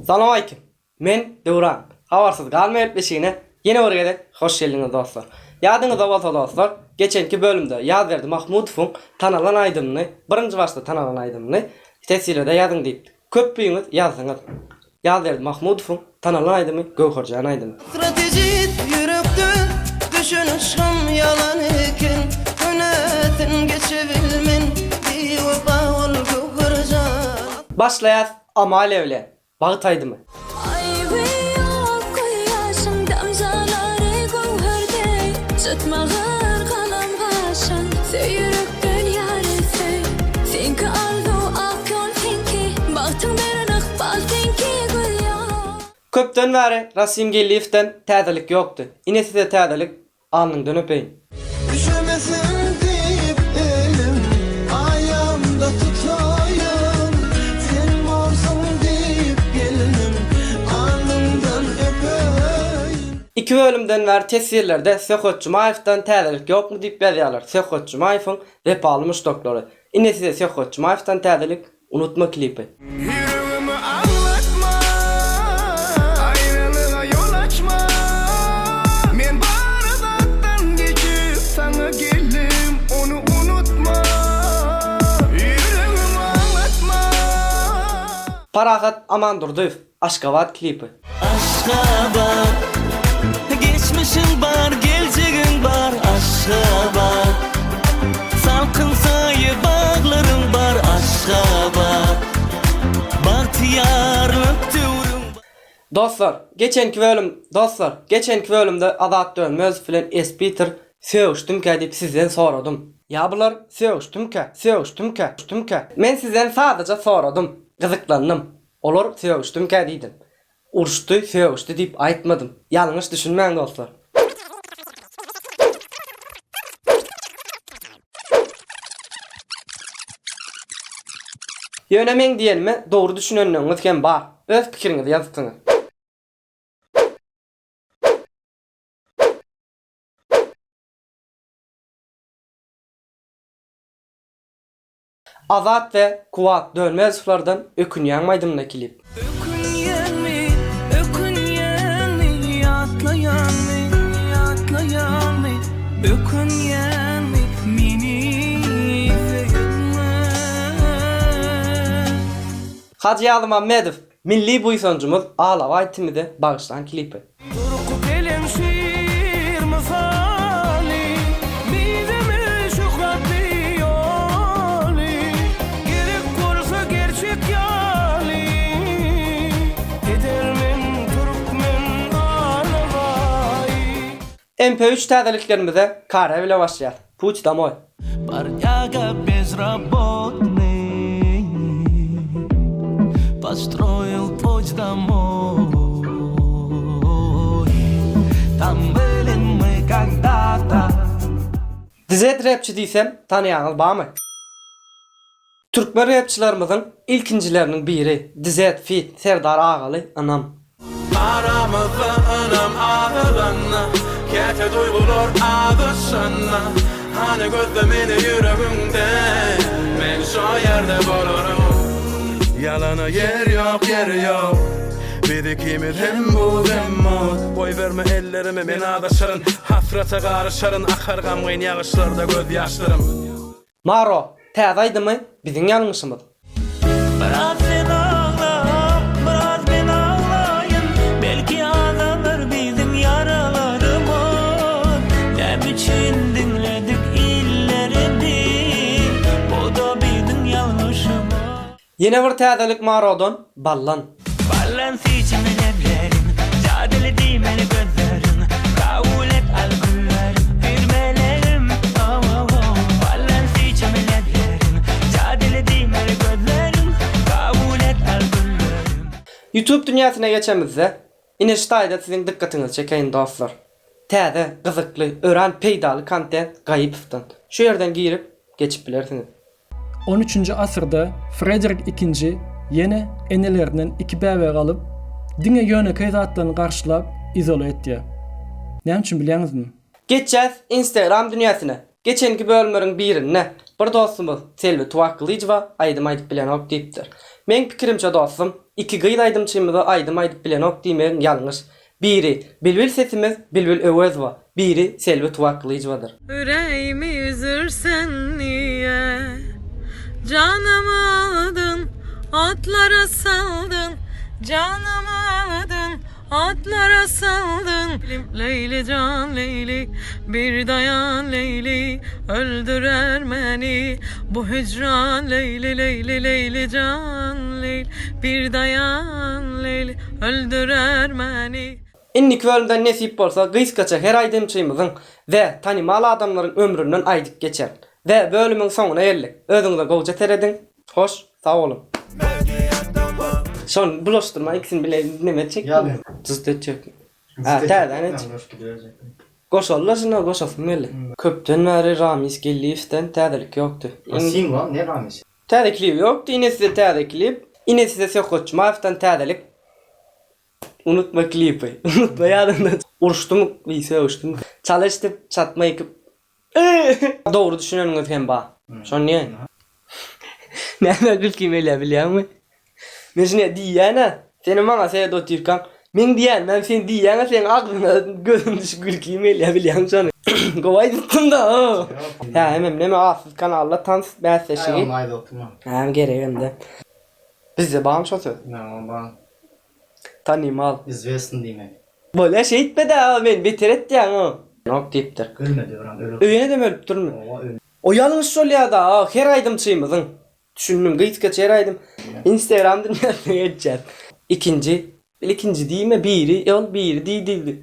Salam aleyküm. Men Döwran. Habarsız galmayıp beşiğine yeni bir gede hoş geldiniz dostlar. Yadınızda bolsa dostlar, geçenki bölümde Yazverdi Mahmudov'un Tanalan Aydın'ını, birinci başta Tanalan Aydın'ını tesirede yazın deyip köpüyünüz yazdınız. Yazverdi Mahmudov'un Tanalan Aydın'ı Gövhorcan Aydın'ı. Stratejik yürekte düşünüşüm yalan iken Önetin geçebilmen bir veba ol Gövhorcan. Başlayaz ama alevle. Bağıtaydı mı? Köpten beri Rasim Gelliyev'den täzelik yoktu. İnesi de täzelik alnından öpeyin. Düşemesin deyip elim ayağımda tutayım. Sen varsın deyip gelinim alnımdan öpeyim. İki bölümden beri tesirlerde Söhöt Jumayev'den täzelik yok mu deyip yazıyorlar. Söhöt Jumayev'in vepalı muştokları. İnesi de Söhöt Jumayev'den täzelik unutma klipi. Yüreğimi anlatma, ayrılığa yol açma. Men bardaktan geçip sana geldim, onu unutma. Yüreğimi anlatma. Parahat Amandurduyev Aşgabat klipi. Aşka bak, geçmişin var, geleceğin var. Aşka bak, salkın sayı bağların var. Aşka bak, bahtiyarlık diyorum. Dostlar, geçenki bölümde Azat Dönmez filan Espiter söğüştüm ki deyip sizden soradım. Ya bular söğüştüm ki. Men sizden sadece soradım, kızıklandım. Olur söğüştüm ki deydim. Uruştu, söğüştü deyip aytmadım. Yanlış düşünmeyin dostlar. Yönemen diyenime doğru düşünönüňiz kem bar. Öz pikiriňizi ýazysyňyz. Azat ve Kuvat Dönmezovlardan ökünýän maýdymyna kilip. Ökünyen mi, yatlayan mi, ökünyen mi, mini sevme. Hacı Ýaly Mamedov, milli buýsoncumuz Ağlaw aýtymyzy bagışlan klipi. Durkup gelen şiir misali, bizimi şuhratli yoli. Gerek bolsa gerçek yali, edermen Türkmen ağlaway. MP3 täzeliklerimize kara bile başlaýar. Puç damoy. Парняга безработный построил путь домой. Там были мы когда-то. Dizet rapçi diýsem tanıýanyz barmy? Türkmen rapçilerimizin ilkincilerinin biri Dizet Fit Serdar Ağaly anam. Aramızda anam ağlanna, kete duygular ağdışanna. Hani gözlemini yüreğimde, men şu yerde bolurum. Yalana yer yok. Bir ikimiz hem bu hem o. Boy verme ellerime men adaşarın, hasrata karışarın. Akar gamgyn yağışlarda göz yaşlarım. Maro, täzeýdimi? Biziň ýalňyşymyz. Biraz sen ağla, biraz ben ağlayın. Belki ağlanır bizim yaralarımız. Ne biçim dinledik illerini, bu da bizim yanlışımız. Yine bir täzelik Maro'dan ballan. Ballan seçim ellerim, cadele dimeli gözlerim. Kabul et al güllerim, hürmelerim. Ballan seçim ellerim, cadele dimeli gözlerim. Kabul et al güllerim. YouTube dünyasına geçemizde iniştayda sizin dikkatinizi çekeyin dostlar. Täze, gyzykly, ören peýdaly kontent gaýypypdan. Şu yerden girip geçip bilersiniz. 13. asırda Frederick II yine enelerinden iki bäwe galyp diňe ýöne zatlaryny garşylap izole etdi. Näme üçin bilýäňizmi? Geçeceğiz Instagram dünyasına. Geçenki bölümlerin birine bir dostumuz Selvi Tuvaklıcıva aydım aydıp bilen ok deyipdir. Men pikirimçe dostum iki gıyıl aydımçymyza aydym aýdyp bilen ok diýmegin ýalňyş. Biri bilbil sesimiz, bilbil öwezwa. Biri selvi tuwaklyjydyr. Yüreğimi üzürsen niye? Canımı aldın, atlara saldın. Canımı aldın, atlara saldın. Leyli can Leyli, bir dayan Leyli, öldürer beni. Bu hücran Leyli, Leyli, Leyli can Leyli, bir dayan Leyli, öldürer beni. Innik bölümden nesip bolsa gysgaça her aýdymçymyzyň we tanymaly adamlaryň ömründen aýdyp geçer. We bölümüň soňuna geldik. Özüňize gowja teredin. Hoş, sag bolun. Şon bulaşdyrma ikisini bile neme çek. Ýaly. Tuzda Ha, täze ne? Goşallar şuna goşasın meli. Köpden beri Ramiz Gellif'ten täzelik ýokdy. Sin wa ne Ramiz? Täzekli ýokdy, ine size täzekli. Ine size Sökoçmaýewdan täzelik. Unutma klipi. Unutma ýadynda. Uruşdum, ýa uruşdum. Çalışdyp, çatmaýyp. Dogry düşünýäňiz hem ba. Şon niye? Näme gülki mele bilýärmi? Men şuna diýýäne, seni maňa seýde oturýan. Men diýän, men sen diýýäňe sen aglyna gözüň düşüp gülki mele bilýän şonu. Gowaý tutdum da. Ha, hem neme asyz kanalda tans bäsleşigi. Aýdyp oturma. Hem gereginde. Bizde bağım şo söz. Ba. Tanymal. Izvestin diýmek. Böyle şey etmedi ha, men beter etdiň o. Nok diýipdir. Ölmedi öran öle. Öýene de ölüp durmy? Owa öle. O ýalňyş şol da, her aýdymçymyzyň. Düşündüm, gysgaça her aýdym. Instagramda näme geçer. İkinci diýme, biri, biri diýdi.